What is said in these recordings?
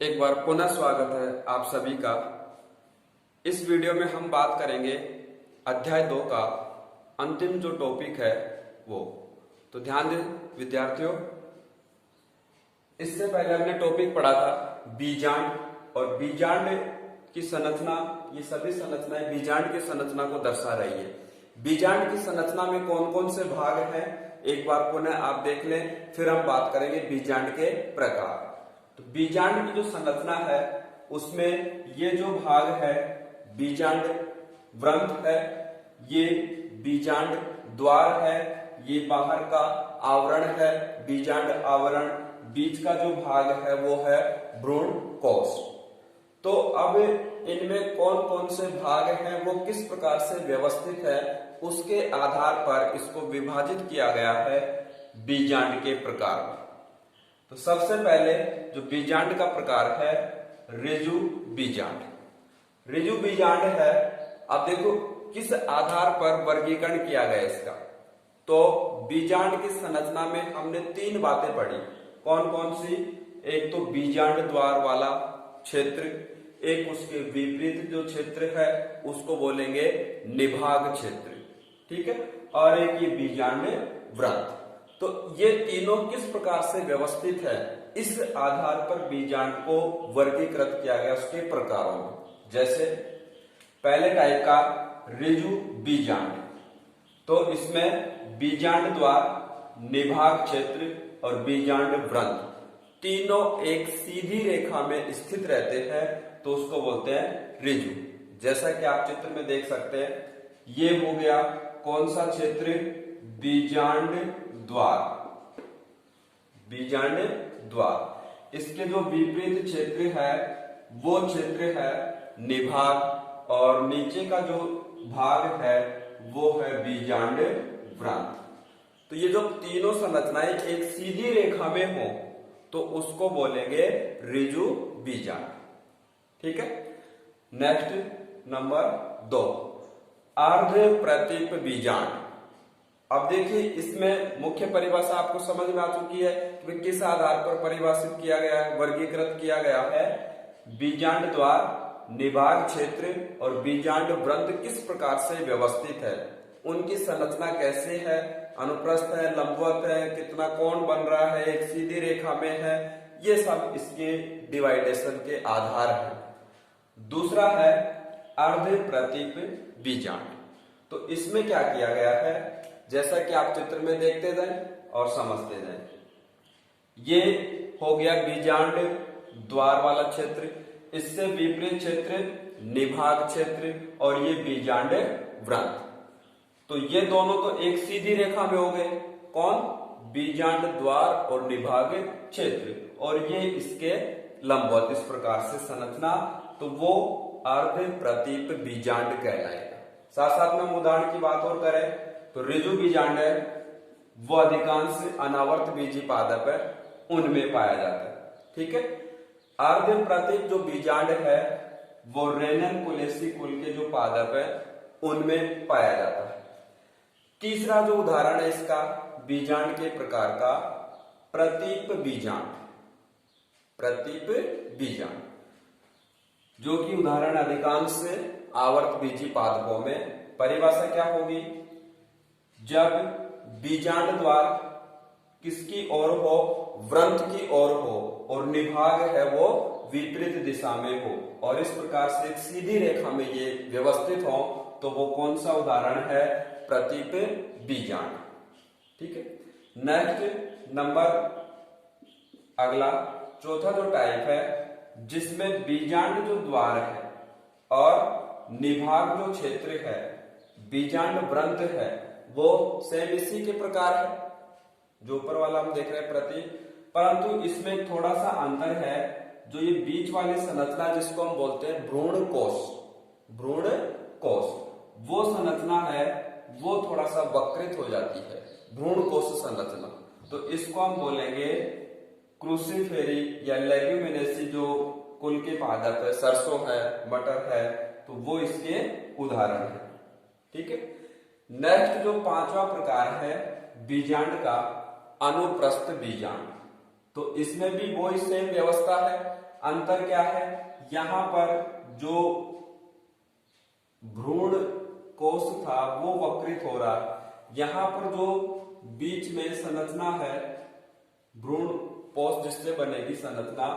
एक बार पुनः स्वागत है आप सभी का। इस वीडियो में हम बात करेंगे अध्याय 2 का अंतिम जो टॉपिक है वो। तो ध्यान दें विद्यार्थियों, इससे पहले हमने टॉपिक पढ़ा था बीजांड, और बीजांड की संरचना, ये सभी संरचनाएं बीजांड की संरचना को दर्शा रही है। बीजांड की संरचना में कौन कौन से भाग हैं एक बार पुनः आप देख लें, फिर हम बात करेंगे बीजांड के प्रकार। तो बीजांड की जो संरचना है उसमें ये जो भाग है बीजांड व्रंत है, ये बीजांड द्वार है, ये बाहर का आवरण है बीजांड आवरण, बीच का जो भाग है वो है भ्रूण कोश। तो अब इनमें कौन कौन से भाग हैं, वो किस प्रकार से व्यवस्थित है, उसके आधार पर इसको विभाजित किया गया है बीजांड के प्रकार में। तो सबसे पहले जो बीजांड का प्रकार है ऋजु बीजांड। ऋजु बीजांड है, अब देखो किस आधार पर वर्गीकरण किया गया इसका। तो बीजांड की संरचना में हमने 3 बातें पढ़ी, कौन कौन सी? एक तो बीजांड द्वार वाला क्षेत्र, एक उसके विपरीत जो क्षेत्र है उसको बोलेंगे निभाग क्षेत्र, ठीक है, और एक ये बीजांड व्रत। तो ये तीनों किस प्रकार से व्यवस्थित है, इस आधार पर बीजांड को वर्गीकृत किया गया उसके प्रकारों में। जैसे पहले टाइप का ऋजु बीजांड, तो इसमें बीजांड द्वार, निभाग क्षेत्र और बीजांड व्रंत तीनों एक सीधी रेखा में स्थित रहते हैं, तो उसको बोलते हैं ऋजु। जैसा कि आप चित्र में देख सकते हैं, ये हो गया कौन सा क्षेत्र? बीजांड द्वार, बीजांड द्वार। इसके जो विपरीत क्षेत्र है वो क्षेत्र है निभाग, और नीचे का जो भाग है वो है बीजांड व्रंत। तो ये जो तीनों संरचनाएं एक सीधी रेखा में हो तो उसको बोलेंगे ऋजु बीजांड, ठीक है। नेक्स्ट नंबर 2 अर्ध प्रतीप बीजांड। अब देखिए इसमें मुख्य परिभाषा आपको समझ में आ चुकी है कि किस आधार पर परिभाषित किया गया है, वर्गीकृत किया गया है। बीजांड द्वार, निभाग क्षेत्र और बीजांड व्रंत किस प्रकार से व्यवस्थित है, उनकी संरचना कैसे है, अनुप्रस्थ है, लंबवत है, कितना कोण बन रहा है, एक सीधी रेखा में है, ये सब इसके डिवाइडेशन के आधार है। दूसरा है अर्ध प्रतीप बीजांड। तो इसमें क्या किया गया है, जैसा कि आप चित्र में देखते जाएं और समझते जाएं। ये हो गया बीजांड द्वार वाला क्षेत्र, इससे विपरीत क्षेत्र निभाग क्षेत्र, और ये बीजांड व्रंत। तो ये दोनों तो एक सीधी रेखा में हो गए, कौन? बीजांड द्वार और निभाग क्षेत्र, और ये इसके लंबवत इस प्रकार से संरचना, तो वो अर्ध प्रतीप बीजांड कहलाएगा। साथ साथ में हम उदाहरण की बात और करें तो ऋजु बीजांड है वो अधिकांश अनावर्त बीजी पादप है उनमें पाया जाता है, ठीक है। अर्ध प्रतीप जो बीजांड है वो रेनन कुलेसी कुल के जो पादप है उनमें पाया जाता है। तीसरा जो उदाहरण है इसका बीजांड के प्रकार का प्रतीप बीजांड, प्रतीप बीजांड, जो कि उदाहरण अधिकांश आवर्त बीजी पादपों में। परिभाषा क्या होगी? जब बीजांड द्वार किसकी ओर हो? व्रंत की ओर हो, और निभाग है वो विपरीत दिशा में हो, और इस प्रकार से एक सीधी रेखा में ये व्यवस्थित हो, तो वो कौन सा उदाहरण है? प्रतीप बीजांड, ठीक है। नेक्स्ट नंबर अगला चौथा जो टाइप है जिसमें बीजांड जो द्वार है और निभाग जो क्षेत्र है, बीजांड व्रंत है, वो सेम इसी के प्रकार है जो ऊपर वाला हम देख रहे हैं प्रतीप, परंतु इसमें थोड़ा सा अंतर है। जो ये बीच वाली संरचना जिसको हम बोलते हैं भ्रूण कोश, भ्रूण कोश, वो संरचना है वो थोड़ा सा वक्रित हो जाती है, भ्रूण कोश संरचना। तो इसको हम बोलेंगे क्रूसिफेरी या लेग्यूमिनेसी जो कुल के पादप है, सरसों है, मटर है, तो वो इसके उदाहरण है, ठीक है। नेक्स्ट जो 5वां प्रकार है बीजांड का अनुप्रस्थ बीजांड। तो इसमें भी वही सेम व्यवस्था है। अंतर क्या है, यहां पर जो भ्रूण कोश था वो वक्रित हो रहा है, यहां पर जो बीच में संरचना है भ्रूण कोश जिससे बनेगी संरचना,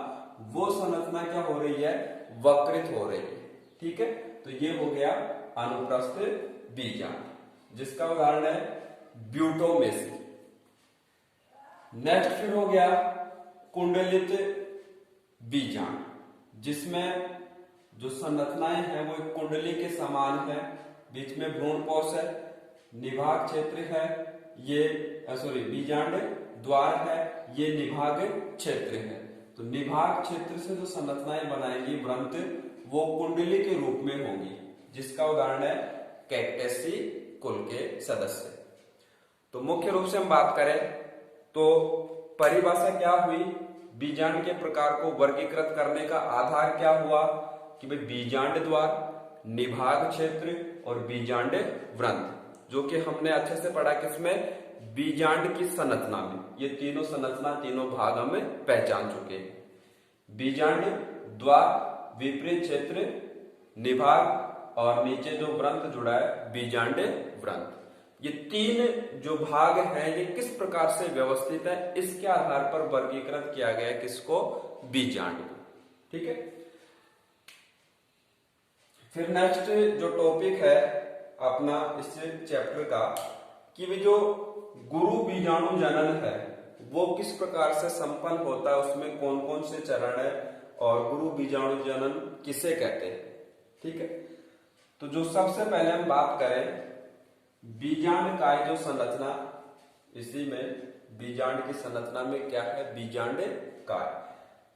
वो संरचना क्या हो रही है, वक्रित हो रही है। ठीक है, तो ये हो गया अनुप्रस्थ बीजांड, जिसका उदाहरण है ब्यूटोमेसी। नेक्स्ट फिर हो गया कुंडलित बीजांड, जिसमें जो संरचनाएं हैं वो एक कुंडली के समान है, बीच में भ्रूण कोश है, निभाग क्षेत्र है, ये बीजांड द्वार है, ये निभाग क्षेत्र है। तो निभाग क्षेत्र से जो संरचनाएं बनाएंगी व्रंत, वो कुंडली के रूप में होंगी, जिसका उदाहरण है कैक्टेसी कुल के सदस्य। तो मुख्य रूप से हम बात करें तो परिभाषा क्या हुई, बीजांड के प्रकार को वर्गीकृत करने का आधार क्या हुआ कि भाई बीजांड द्वार, निभाग क्षेत्र और बीजांड व्रंत, जो कि हमने अच्छे से पढ़ा किसमें, बीजांड की संरचना में। ये तीनों संरचना, तीनों भाग हम पहचान चुके हैं। बीजांड द्वार, विपरीत क्षेत्र, निभाग और नीचे जो व्रंत जुड़ा है बीजांड व्रंत। ये तीन जो भाग हैं ये किस प्रकार से व्यवस्थित है, इसके आधार पर वर्गीकृत किया गया है किसको, बीजांड। ठीक है, फिर नेक्स्ट जो टॉपिक है अपना इस चैप्टर का कि वे जो गुरु बीजाणु जनन है वो किस प्रकार से संपन्न होता है, उसमें कौन कौन से चरण है और गुरु बीजाणु जनन किसे कहते हैं। ठीक है, तो जो सबसे पहले हम बात करें बीजांड काय जो संरचना, इसी में बीजांड की संरचना में क्या है, बीजांड काय,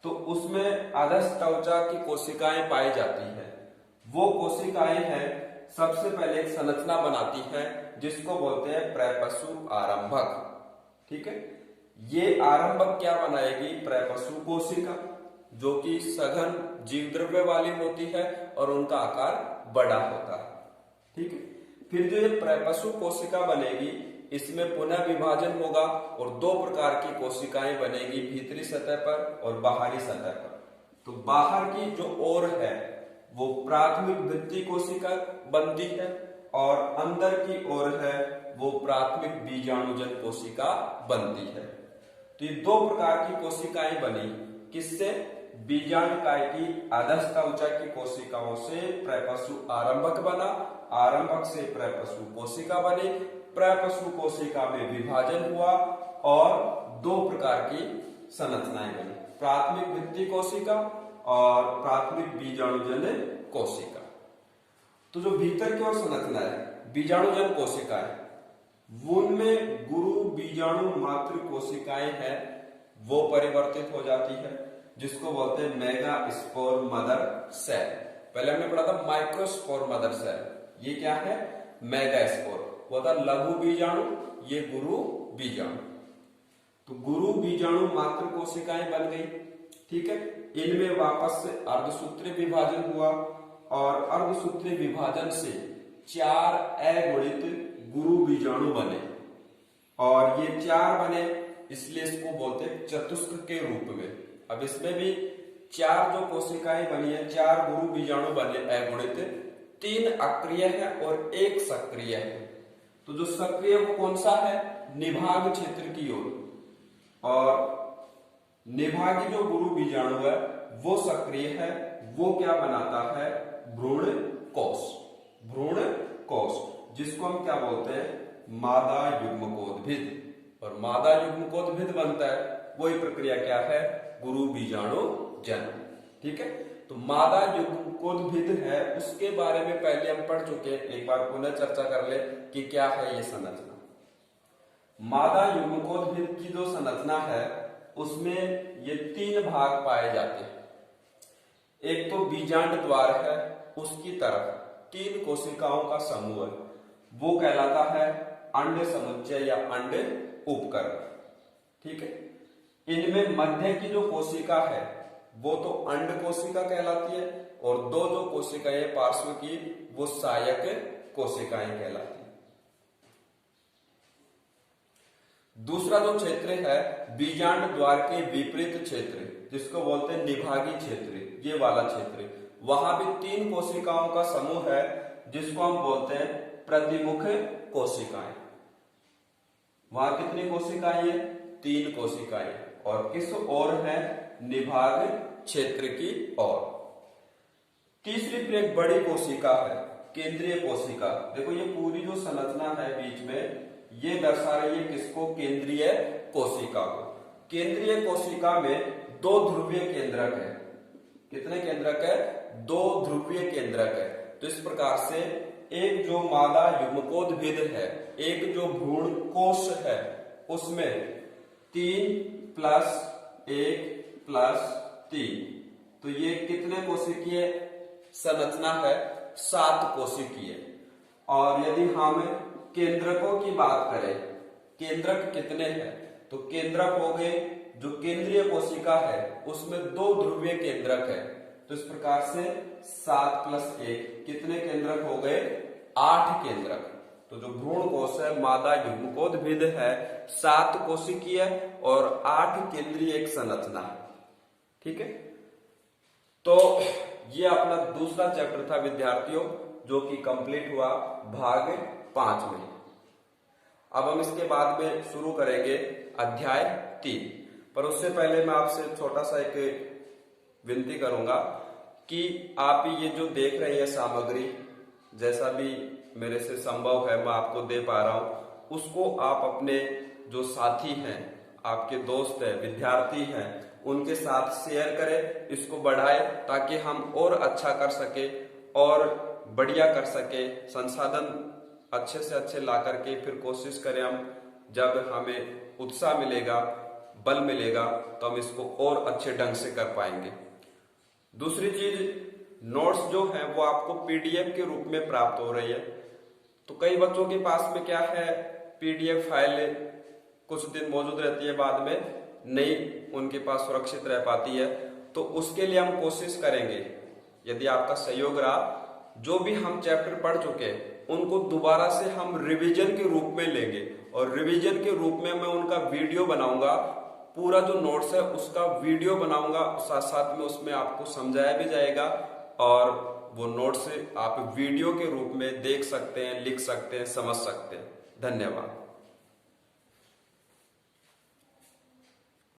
तो उसमें आदर्श त्वचा की कोशिकाएं पाई जाती हैं। वो कोशिकाएं हैं सबसे पहले एक संरचना बनाती हैं जिसको बोलते हैं प्रपशु आरंभक। ठीक है, ये आरंभक क्या बनाएगी, प्रपशु कोशिका, जो कि सघन जीव द्रव्य वाली होती है और उनका आकार बड़ा होता है। ठीक है, फिर जो ये प्रपशु कोशिका बनेगी इसमें पुनः विभाजन होगा और दो प्रकार की कोशिकाएं बनेगी, भीतरी सतह पर और बाहरी सतह पर। तो बाहर की जो ओर है वो प्राथमिक भित्ति कोशिका बनती है और अंदर की ओर है वो प्राथमिक बीजाणुजन कोशिका बनती है। तो ये दो प्रकार की कोशिकाएं बनी, किससे, बीजांड काय की आदर्श त्वचा की कोशिकाओं से प्रपशु आरंभक बना, आरंभक से प्रपशु कोशिका बनी, प्रपशु कोशिका में विभाजन हुआ और दो प्रकार की संरचनाएं बनी, प्राथमिक भित्ति कोशिका और प्राथमिक बीजाणुजन कोशिका। तो जो भीतर की ओर संरचना है बीजाणुजन कोशिका है, उनमें गुरु बीजाणु मात्र कोशिकाएं हैं, वो परिवर्तित हो जाती है, जिसको बोलते हैं मेगा स्पोर मदर सेल। पहले हमने पढ़ा था माइक्रोस्पोर मदर सेल, ये क्या है, मेगा स्पोर, वो था लघु बीजाणु, ये गुरु बीजाणु। तो गुरु बीजाणु मात्र कोशिकाएं बन गई। ठीक है, इनमें वापस से अर्धसूत्री विभाजन हुआ और अर्धसूत्री विभाजन से 4 अगुणित गुरु बीजाणु बने और ये 4 बने इसलिए इसको बोलते हैं चतुष्क के रूप में। अब इसमें भी 4 जो कोशिकाएं बनी है, 4 गुरु बीजाणु बने अगुणित, 3 अक्रिय है और 1 सक्रिय है। तो जो सक्रिय वो कौन सा है, निभाग क्षेत्र की ओर, और निभागी जो गुरु बीजाणु है वो सक्रिय है, वो क्या बनाता है, भ्रूण कोश, भ्रूण कोश, जिसको हम क्या बोलते हैं, मादा युग्मकोद्भिद। और मादा युग्मकोद्भिद बनता है, वही प्रक्रिया क्या है, गुरु बीजाणु जन्म। ठीक है, तो मादा युग्मकोद्भिद है, उसके बारे में पहले हम पढ़ चुके हैं, एक बार पुनः चर्चा कर ले कि क्या है ये संरचना। मादा युग्मकोद्भिद की जो संरचना है उसमें ये 3 भाग पाए जाते हैं। एक तो बीजांड द्वार है, उसकी तरफ 3 कोशिकाओं का समूह है, वो कहलाता है अंड समुच्चय या अंड उपकरण। ठीक है, इनमें मध्य की जो कोशिका है वो तो अंड कोशिका कहलाती है और 2 जो कोशिकाएं पार्श्व की वो सहायक कोशिकाएं कहलाती है। दूसरा जो क्षेत्र है बीजांड द्वार के विपरीत क्षेत्र, जिसको बोलते हैं निभागी क्षेत्र, ये वाला क्षेत्र, वहां भी 3 कोशिकाओं का समूह है जिसको हम बोलते हैं प्रतिमुख कोशिकाएं। वहां कितनी कोशिकाएं हैं? 3 कोशिकाएं। और किस ओर है? निभाग क्षेत्र की ओर। तीसरी फिर एक बड़ी कोशिका है केंद्रीय कोशिका। देखो ये पूरी जो संरचना है बीच में, ये दर्शा रही है किसको? केंद्रीय कोशिका को। केंद्रीय कोशिका में 2 ध्रुवीय केंद्रक है। कितने केंद्रक है? 2 ध्रुवीय केंद्रक है। तो इस प्रकार से एक जो मादा युग्मकोद्भिद है, एक जो भ्रूण कोश है, उसमें 3 + 1 + 3, तो ये कितने कोशिकीय संरचना है? 7 कोशिकीय। और यदि हम केंद्रकों की बात करें, केंद्रक कितने हैं? तो केंद्रक हो गए, जो केंद्रीय कोशिका है उसमें 2 ध्रुवीय केंद्रक है। तो इस प्रकार से 7 + 1 कितने केंद्रक हो गए? 8 केंद्रक। तो जो भ्रूण कोश है, मादा युग्मकोद्भिद है, 7 कोशिकीय और 8 केंद्रीय एक संरचना है। ठीक है, तो ये अपना दूसरा चैप्टर था विद्यार्थियों, जो कि कंप्लीट हुआ भाग 5 में। अब हम इसके बाद में शुरू करेंगे अध्याय 3। पर उससे पहले मैं आपसे छोटा सा एक विनती करूंगा कि आप ये जो देख रहे हैं सामग्री, जैसा भी मेरे से संभव है मैं आपको दे पा रहा हूं, उसको आप अपने जो साथी हैं, आपके दोस्त हैं, विद्यार्थी हैं, उनके साथ शेयर करें, इसको बढ़ाएं, ताकि हम और अच्छा कर सके और बढ़िया कर सके, संसाधन अच्छे से अच्छे ला करके फिर कोशिश करें हम, जब हमें उत्साह मिलेगा, बल मिलेगा, तो हम इसको और अच्छे ढंग से कर पाएंगे। दूसरी चीज, नोट्स जो है वो आपको पीडीएफ के रूप में प्राप्त हो रही है। तो कई बच्चों के पास में क्या है, पीडीएफ फाइल कुछ दिन मौजूद रहती है, बाद में नहीं उनके पास सुरक्षित रह पाती है। तो उसके लिए हम कोशिश करेंगे, यदि आपका सहयोग रहा, जो भी हम चैप्टर पढ़ चुके हैं उनको दोबारा से हम रिवीजन के रूप में लेंगे, और रिवीजन के रूप में मैं उनका वीडियो बनाऊंगा, पूरा जो नोट्स है उसका वीडियो बनाऊंगा, साथ साथ में उसमें आपको समझाया भी जाएगा, और वो नोट्स आप वीडियो के रूप में देख सकते हैं, लिख सकते हैं, समझ सकते हैं। धन्यवाद।